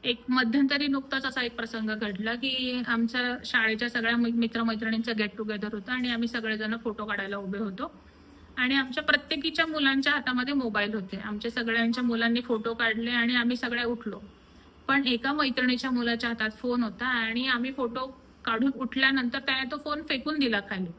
एक मध्यंतरी नुकताच असा एक प्रसंग घडला की आमच्या शाळेच्या सगळ्या मित्रमैत्रिणींचं गेट टुगेदर होतं आणि आम्ही सगळेजण फोटो काढायला उभे होतो आणि आमच्या प्रत्येकीच्या मुलांच्या हातामध्ये मोबाईल होते. आमच्या सगळ्यांच्या मुलांनी फोटो काढले आणि आम्ही सगळे उठलो. पण एका मैत्रिणीच्या मुलाच्या हातात फोन होता आणि आम्ही फोटो काढून उठल्यानंतर त्याने तो फोन फेकून दिला खाली.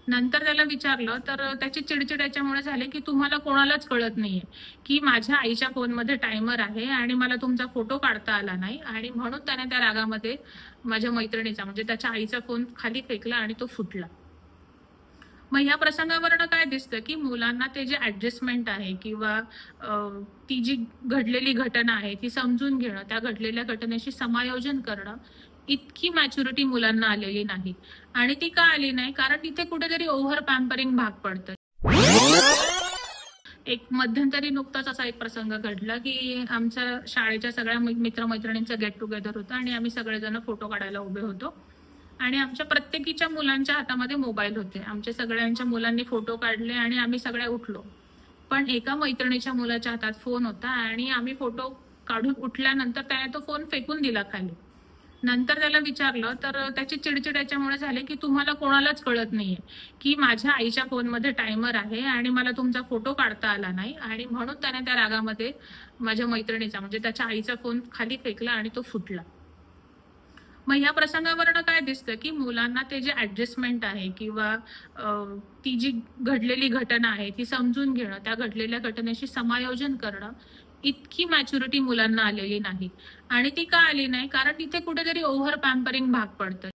नंतर त्याला विचारलं तर त्याची चिडचिड याच्यामुळे झाली की तुम्हाला कोणालाच कळत नाहीये की माझ्या आईच्या फोनमध्ये टायमर आहे आणि मला तुमचा फोटो काढता आला नाही, आणि म्हणून त्याने त्या रागामध्ये माझ्या मैत्रिणीचा म्हणजे त्याच्या आईचा फोन खाली फेकला आणि तो फुटला. मग ह्या प्रसंगावरनं काय दिसतं की मुलांना ते जे ऍडजस्टमेंट आहे किंवा ती जी घडलेली घटना आहे ती समजून घेणं, त्या घडलेल्या घटनेशी समायोजन करणं, इतकी मॅच्युरिटी मुलांना आलेली नाही. आणि ती का आली नाही? कारण तिथे कुठेतरी ओव्हर पॅम्परिंग भाग पडतं. एक मध्यंतरी नुकताच असा एक प्रसंग घडला की आमच्या शाळेच्या सगळ्या मित्रमैत्रिणींचं गेट टुगेदर होतं आणि आम्ही सगळेजण फोटो काढायला उभे होतो आणि आमच्या प्रत्येकीच्या मुलांच्या हातामध्ये मोबाईल होते. आमच्या सगळ्यांच्या मुलांनी फोटो काढले आणि आम्ही सगळे उठलो. पण एका मैत्रिणीच्या मुलाच्या हातात फोन होता आणि आम्ही फोटो काढून उठल्यानंतर त्याने तो फोन फेकून दिला खाली. नंतर त्याला विचारलं तर त्याची चिडचिड याच्यामुळे झाली की तुम्हाला कोणालाच कळत नाहीये की माझ्या आईच्या फोनमध्ये टायमर आहे आणि मला तुमचा फोटो काढता आला नाही, आणि म्हणून त्याने त्या रागामध्ये माझ्या मैत्रिणीचा म्हणजे त्याच्या आईचा फोन खाली फेकला आणि तो फुटला. मग ह्या प्रसंगावरनं काय दिसतं की मुलांना ते जे ऍडजस्टमेंट आहे किंवा ती जी घडलेली घटना आहे ती समजून घेणं, त्या घडलेल्या घटनेशी समायोजन करणं, इतकी मॅच्युरिटी मुलांना आलेली नाही. आणि ती का आली नाही? कारण तिथे कुठेतरी ओव्हर पॅम्परिंग भाग पडतं.